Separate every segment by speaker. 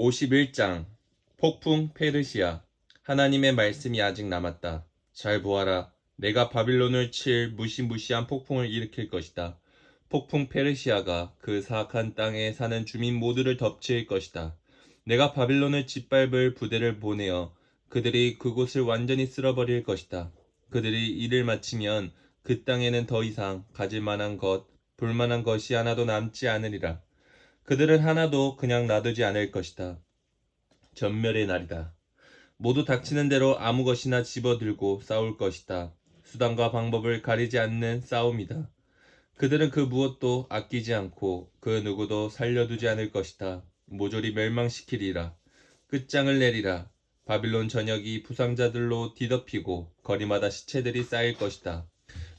Speaker 1: 51장 폭풍 페르시아. 하나님의 말씀이 아직 남았다. 잘 보아라. 내가 바빌론을 칠 무시무시한 폭풍을 일으킬 것이다. 폭풍 페르시아가 그 사악한 땅에 사는 주민 모두를 덮칠 것이다. 내가 바빌론을 짓밟을 부대를 보내어 그들이 그곳을 완전히 쓸어버릴 것이다. 그들이 이를 마치면 그 땅에는 더 이상 가질 만한 것, 볼 만한 것이 하나도 남지 않으리라. 그들은 하나도 그냥 놔두지 않을 것이다. 전멸의 날이다. 모두 닥치는 대로 아무 것이나 집어들고 싸울 것이다. 수단과 방법을 가리지 않는 싸움이다. 그들은 그 무엇도 아끼지 않고 그 누구도 살려두지 않을 것이다. 모조리 멸망시키리라. 끝장을 내리라. 바빌론 전역이 부상자들로 뒤덮이고 거리마다 시체들이 쌓일 것이다.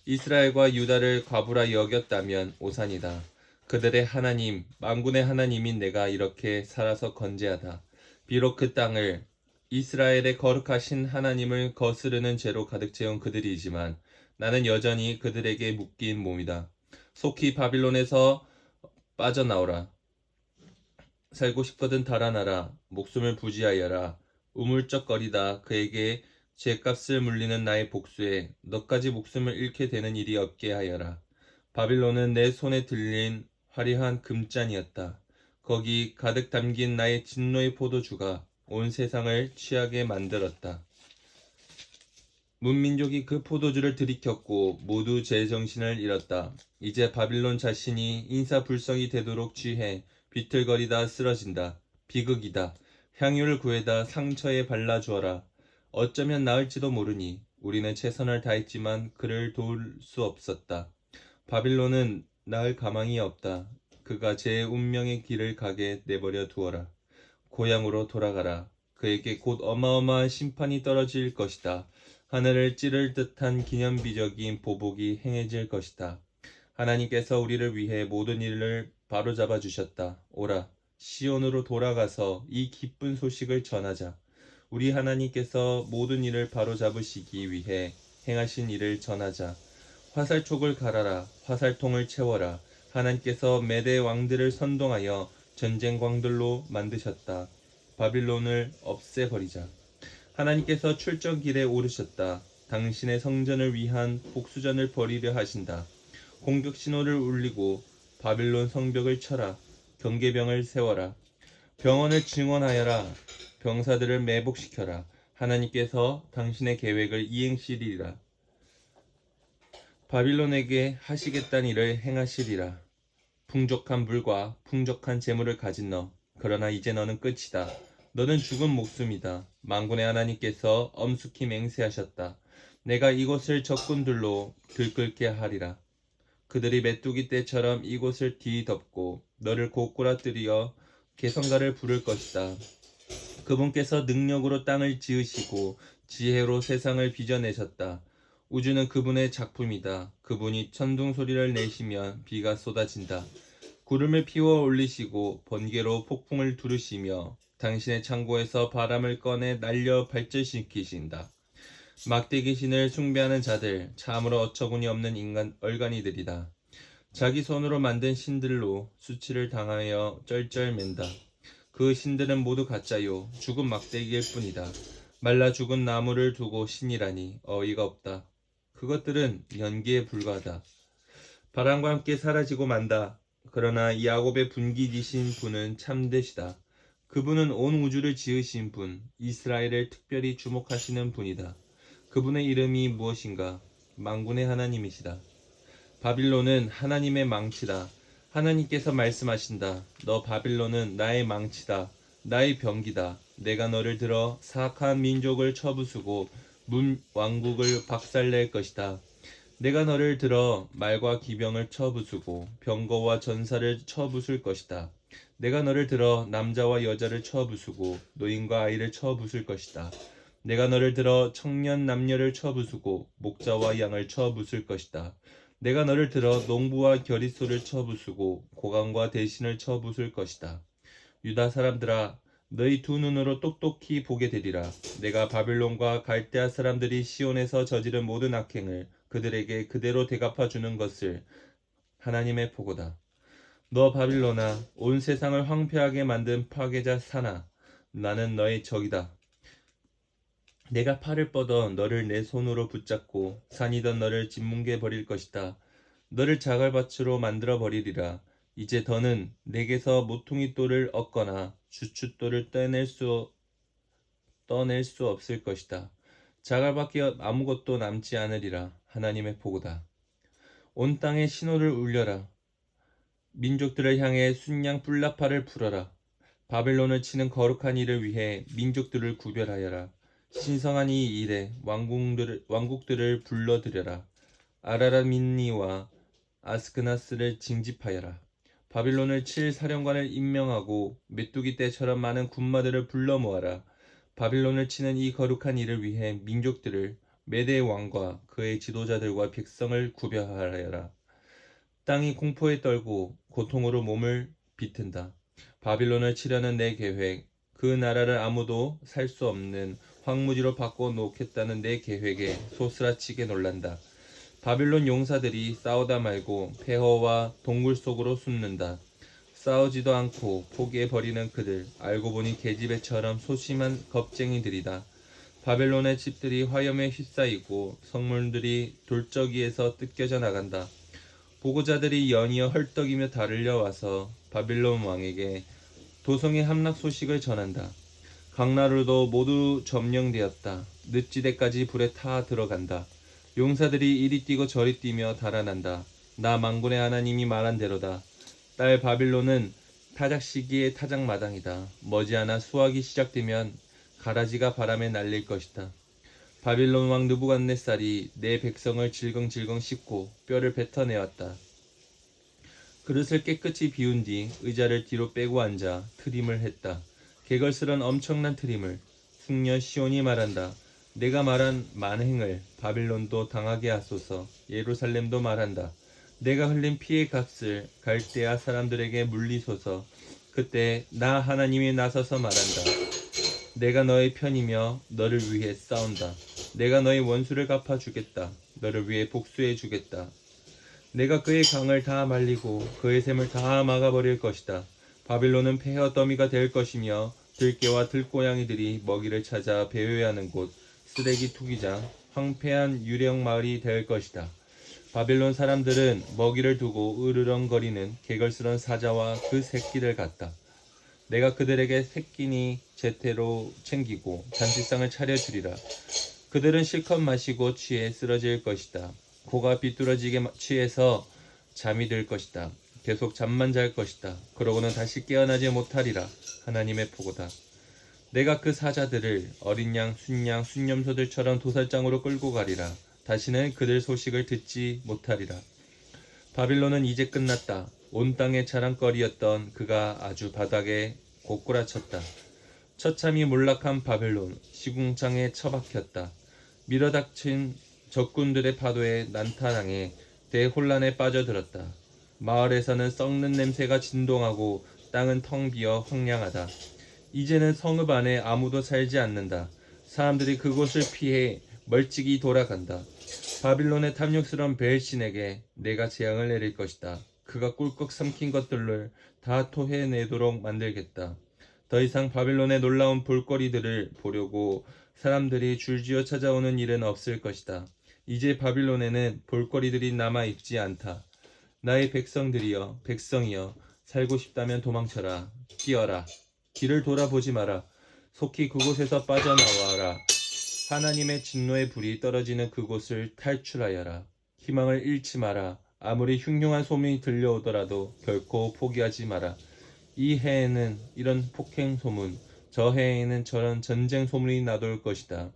Speaker 1: 이스라엘과 유다를 과부라 여겼다면 오산이다. 그들의 하나님, 만군의 하나님인 내가 이렇게 살아서 건재하다. 비록 그 땅을 이스라엘의 거룩하신 하나님을 거스르는 죄로 가득 채운 그들이지만 나는 여전히 그들에게 묶인 몸이다. 속히 바빌론에서 빠져나오라. 살고 싶거든 달아나라. 목숨을 부지하여라. 우물쩍거리다 그에게 죄값을 물리는 나의 복수에 너까지 목숨을 잃게 되는 일이 없게 하여라. 바빌론은 내 손에 들린 화려한 금잔이었다. 거기 가득 담긴 나의 진노의 포도주가 온 세상을 취하게 만들었다. 문민족이 그 포도주를 들이켰고 모두 제정신을 잃었다. 이제 바빌론 자신이 인사불성이 되도록 취해 비틀거리다 쓰러진다. 비극이다. 향유를 구해다 상처에 발라주어라. 어쩌면 나을지도 모르니 우리는 최선을 다했지만 그를 도울 수 없었다. 바빌론은 나을 가망이 없다. 그가 제 운명의 길을 가게 내버려 두어라. 고향으로 돌아가라. 그에게 곧 어마어마한 심판이 떨어질 것이다. 하늘을 찌를 듯한 기념비적인 보복이 행해질 것이다. 하나님께서 우리를 위해 모든 일을 바로잡아 주셨다. 오라, 시온으로 돌아가서 이 기쁜 소식을 전하자. 우리 하나님께서 모든 일을 바로잡으시기 위해 행하신 일을 전하자. 화살촉을 갈아라. 화살통을 채워라. 하나님께서 메대 왕들을 선동하여 전쟁 광들로 만드셨다. 바빌론을 없애버리자. 하나님께서 출정길에 오르셨다. 당신의 성전을 위한 복수전을 벌이려 하신다. 공격 신호를 울리고 바빌론 성벽을 쳐라. 경계병을 세워라. 병원을 증원하여라. 병사들을 매복시켜라. 하나님께서 당신의 계획을 이행시리라. 바빌론에게 하시겠다는 일을 행하시리라. 풍족한 물과 풍족한 재물을 가진 너. 그러나 이제 너는 끝이다. 너는 죽은 목숨이다. 만군의 하나님께서 엄숙히 맹세하셨다. 내가 이곳을 적군들로 들끓게 하리라. 그들이 메뚜기 떼처럼 이곳을 뒤덮고 너를 고꾸라뜨리어 개성가를 부를 것이다. 그분께서 능력으로 땅을 지으시고 지혜로 세상을 빚어내셨다. 우주는 그분의 작품이다. 그분이 천둥 소리를 내시면 비가 쏟아진다. 구름을 피워 올리시고 번개로 폭풍을 두르시며 당신의 창고에서 바람을 꺼내 날려 발전시키신다. 막대기 신을 숭배하는 자들, 참으로 어처구니 없는 인간 얼간이들이다. 자기 손으로 만든 신들로 수치를 당하여 쩔쩔맨다. 그 신들은 모두 가짜요, 죽은 막대기일 뿐이다. 말라 죽은 나무를 두고 신이라니 어이가 없다. 그것들은 연기에 불과하다. 바람과 함께 사라지고 만다. 그러나 야곱의 분기지신 분은 참되시다. 그분은 온 우주를 지으신 분, 이스라엘을 특별히 주목하시는 분이다. 그분의 이름이 무엇인가? 만군의 하나님이시다. 바빌론은 하나님의 망치다. 하나님께서 말씀하신다. 너 바빌론은 나의 망치다. 나의 병기다. 내가 너를 들어 사악한 민족을 쳐부수고 문 왕국을 박살낼 것이다. 내가 너를 들어 말과 기병을 쳐부수고 병거와 전사를 쳐부술 것이다. 내가 너를 들어 남자와 여자를 쳐부수고 노인과 아이를 쳐부술 것이다. 내가 너를 들어 청년 남녀를 쳐부수고 목자와 양을 쳐부술 것이다. 내가 너를 들어 농부와 겨릿소를 쳐부수고 고강과 대신을 쳐부술 것이다. 유다 사람들아, 너희 두 눈으로 똑똑히 보게 되리라. 내가 바빌론과 갈대아 사람들이 시온에서 저지른 모든 악행을 그들에게 그대로 대갚아 주는 것을 하나님의 보고다. 너 바빌론아, 온 세상을 황폐하게 만든 파괴자 사나, 나는 너의 적이다. 내가 팔을 뻗어 너를 내 손으로 붙잡고 산이던 너를 짓뭉개 버릴 것이다. 너를 자갈밭으로 만들어 버리리라. 이제 더는 내게서 모퉁이 돌을 얻거나 주춧돌을 떠낼 수 없을 것이다. 자갈밖에 아무것도 남지 않으리라. 하나님의 보고다. 온 땅에 신호를 울려라. 민족들을 향해 순양 뿔나파를 불어라. 바벨론을 치는 거룩한 일을 위해 민족들을 구별하여라. 신성한 이 일에 왕국들을 불러들여라. 아라라민니와 아스크나스를 징집하여라. 바빌론을 칠 사령관을 임명하고 메뚜기 떼처럼 많은 군마들을 불러 모아라. 바빌론을 치는 이 거룩한 일을 위해 민족들을 메대의 왕과 그의 지도자들과 백성을 구별하여라. 땅이 공포에 떨고 고통으로 몸을 비튼다. 바빌론을 치려는 내 계획, 그 나라를 아무도 살 수 없는 황무지로 바꿔 놓겠다는 내 계획에 소스라치게 놀란다. 바빌론 용사들이 싸우다 말고 폐허와 동굴 속으로 숨는다. 싸우지도 않고 포기해버리는 그들, 알고 보니 계집애처럼 소심한 겁쟁이들이다. 바벨론의 집들이 화염에 휩싸이고 성문들이 돌적이에서 뜯겨져 나간다. 보고자들이 연이어 헐떡이며 달려와서 바빌론 왕에게 도성의 함락 소식을 전한다. 강나루도 모두 점령되었다. 늪지대까지 불에 타 들어간다. 용사들이 이리 뛰고 저리 뛰며 달아난다. 나 만군의 하나님이 말한 대로다. 딸 바빌론은 타작 시기의 타작마당이다. 머지않아 수확이 시작되면 가라지가 바람에 날릴 것이다. 바빌론 왕 느부갓네살이 내 백성을 질겅질겅 씹고 뼈를 뱉어내었다. 그릇을 깨끗이 비운 뒤 의자를 뒤로 빼고 앉아 트림을 했다. 개걸스런 엄청난 트림을. 숙녀 시온이 말한다. 내가 말한 만행을 바빌론도 당하게 하소서. 예루살렘도 말한다. 내가 흘린 피의 값을 갈대아 사람들에게 물리소서. 그때 나 하나님이 나서서 말한다. 내가 너의 편이며 너를 위해 싸운다. 내가 너의 원수를 갚아주겠다. 너를 위해 복수해주겠다. 내가 그의 강을 다 말리고 그의 샘을 다 막아버릴 것이다. 바빌론은 폐허 더미가 될 것이며 들깨와 들고양이들이 먹이를 찾아 배회하는 곳, 쓰레기 투기장, 황폐한 유령 마을이 될 것이다. 바빌론 사람들은 먹이를 두고 으르렁거리는 개걸스런 사자와 그 새끼들 같다. 내가 그들에게 새끼니 제대로 챙기고 잔치상을 차려주리라. 그들은 실컷 마시고 취해 쓰러질 것이다. 코가 비뚤어지게 취해서 잠이 들 것이다. 계속 잠만 잘 것이다. 그러고는 다시 깨어나지 못하리라. 하나님의 보고다. 내가 그 사자들을 어린 양, 순양, 순념소들처럼 도살장으로 끌고 가리라. 다시는 그들 소식을 듣지 못하리라. 바빌론은 이제 끝났다. 온 땅의 자랑거리였던 그가 아주 바닥에 고꾸라쳤다. 처참히 몰락한 바벨론, 시궁창에 처박혔다. 밀어닥친 적군들의 파도에 난타당해 대혼란에 빠져들었다. 마을에서는 썩는 냄새가 진동하고 땅은 텅 비어 황량하다. 이제는 성읍 안에 아무도 살지 않는다. 사람들이 그곳을 피해 멀찍이 돌아간다. 바빌론의 탐욕스러운 벨신에게 내가 재앙을 내릴 것이다. 그가 꿀꺽 삼킨 것들을 다 토해내도록 만들겠다. 더 이상 바빌론의 놀라운 볼거리들을 보려고 사람들이 줄지어 찾아오는 일은 없을 것이다. 이제 바빌론에는 볼거리들이 남아 있지 않다. 나의 백성들이여, 백성이여, 살고 싶다면 도망쳐라. 뛰어라. 길을 돌아보지 마라. 속히 그곳에서 빠져나와라. 하나님의 진노의 불이 떨어지는 그곳을 탈출하여라. 희망을 잃지 마라. 아무리 흉흉한 소문이 들려오더라도 결코 포기하지 마라. 이 해에는 이런 폭행 소문, 저 해에는 저런 전쟁 소문이 나돌 것이다.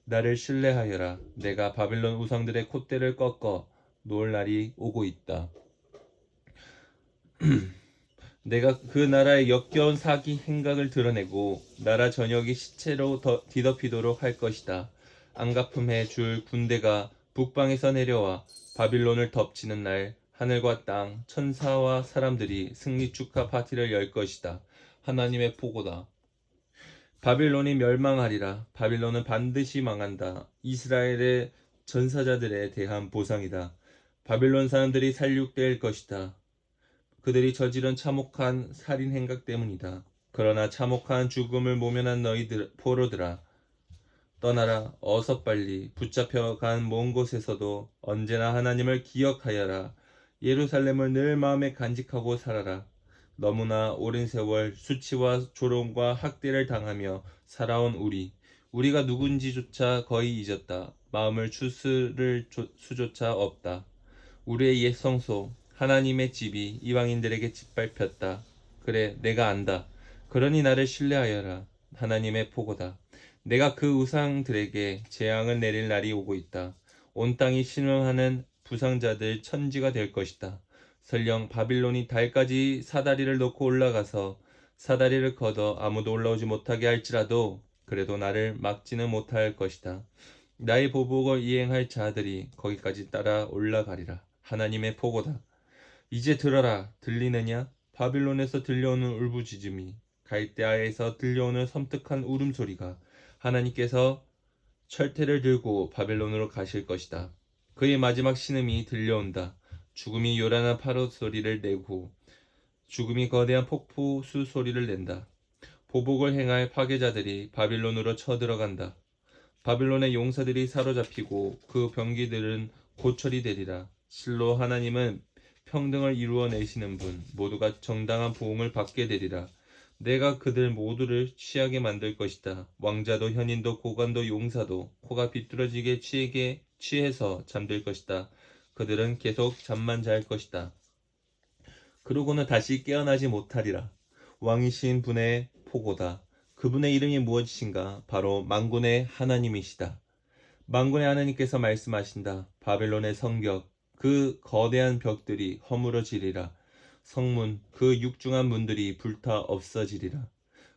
Speaker 1: 나를 신뢰하여라. 내가 바빌론 우상들의 콧대를 꺾어 놓을 날이 오고 있다. 내가 그 나라의 역겨운 사기 행각을 드러내고 나라 전역이 시체로 뒤덮이도록 할 것이다. 안갚음해 줄 군대가 북방에서 내려와 바빌론을 덮치는 날 하늘과 땅, 천사와 사람들이 승리 축하 파티를 열 것이다. 하나님의 보고다. 바빌론이 멸망하리라. 바빌론은 반드시 망한다. 이스라엘의 전사자들에 대한 보상이다. 바빌론 사람들이 살육될 것이다. 그들이 저지른 참혹한 살인 행각 때문이다. 그러나 참혹한 죽음을 모면한 너희들 포로들아, 떠나라. 어서 빨리. 붙잡혀간 먼 곳에서도 언제나 하나님을 기억하여라. 예루살렘을 늘 마음에 간직하고 살아라. 너무나 오랜 세월 수치와 조롱과 학대를 당하며 살아온 우리가 누군지조차 거의 잊었다. 마음을 추스를 수조차 없다. 우리의 옛 성소, 하나님의 집이 이방인들에게 짓밟혔다. 그래, 내가 안다. 그러니 나를 신뢰하여라. 하나님의 포고다. 내가 그 우상들에게 재앙을 내릴 날이 오고 있다. 온 땅이 신음하는 부상자들 천지가 될 것이다. 설령 바빌론이 달까지 사다리를 놓고 올라가서 사다리를 걷어 아무도 올라오지 못하게 할지라도 그래도 나를 막지는 못할 것이다. 나의 보복을 이행할 자들이 거기까지 따라 올라가리라. 하나님의 포고다. 이제 들어라. 들리느냐? 바빌론에서 들려오는 울부짖음이, 갈대아에서 들려오는 섬뜩한 울음소리가, 하나님께서 철퇴를 들고 바벨론으로 가실 것이다. 그의 마지막 신음이 들려온다. 죽음이 요란한 파도 소리를 내고 죽음이 거대한 폭포수 소리를 낸다. 보복을 행할 파괴자들이 바빌론으로 쳐들어간다. 바빌론의 용사들이 사로잡히고 그 병기들은 고철이 되리라. 실로 하나님은 평등을 이루어내시는 분, 모두가 정당한 보응을 받게 되리라. 내가 그들 모두를 취하게 만들 것이다. 왕자도 현인도 고관도 용사도 코가 비뚤어지게 취해서 잠들 것이다. 그들은 계속 잠만 잘 것이다. 그러고는 다시 깨어나지 못하리라. 왕이신 분의 포고다. 그분의 이름이 무엇이신가? 바로 만군의 하나님이시다. 만군의 하나님께서 말씀하신다. 바벨론의 성벽, 그 거대한 벽들이 허물어지리라. 성문, 그 육중한 문들이 불타 없어지리라.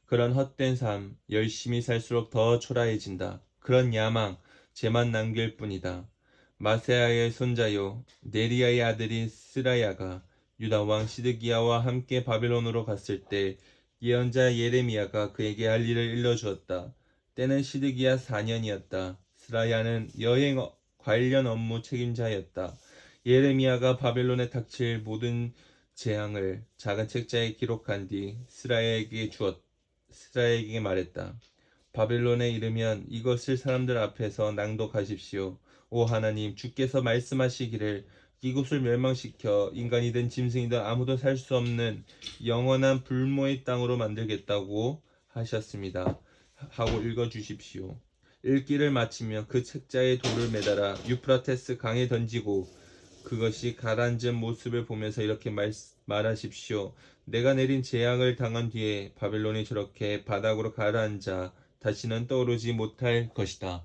Speaker 1: 그런 헛된 삶, 열심히 살수록 더 초라해진다. 그런 야망, 죄만 남길 뿐이다. 마세아의 손자요, 네리아의 아들인 스라야가 유다 왕 시드기야와 함께 바벨론으로 갔을 때 예언자 예레미야가 그에게 할 일을 일러주었다. 때는 시드기야 4년이었다. 스라야는 여행 관련 업무 책임자였다. 예레미야가 바벨론에 닥칠 모든 재앙을 작은 책자에 기록한 뒤 스라야에게 말했다. 바벨론에 이르면 이것을 사람들 앞에서 낭독하십시오. 오 하나님, 주께서 말씀하시기를 이곳을 멸망시켜 인간이든 짐승이든 아무도 살 수 없는 영원한 불모의 땅으로 만들겠다고 하셨습니다. 하고 읽어주십시오. 읽기를 마치며 그 책자에 돌을 매달아 유프라테스 강에 던지고 그것이 가라앉은 모습을 보면서 이렇게 말하십시오. 내가 내린 재앙을 당한 뒤에 바벨론이 저렇게 바닥으로 가라앉아 다시는 떠오르지 못할 것이다.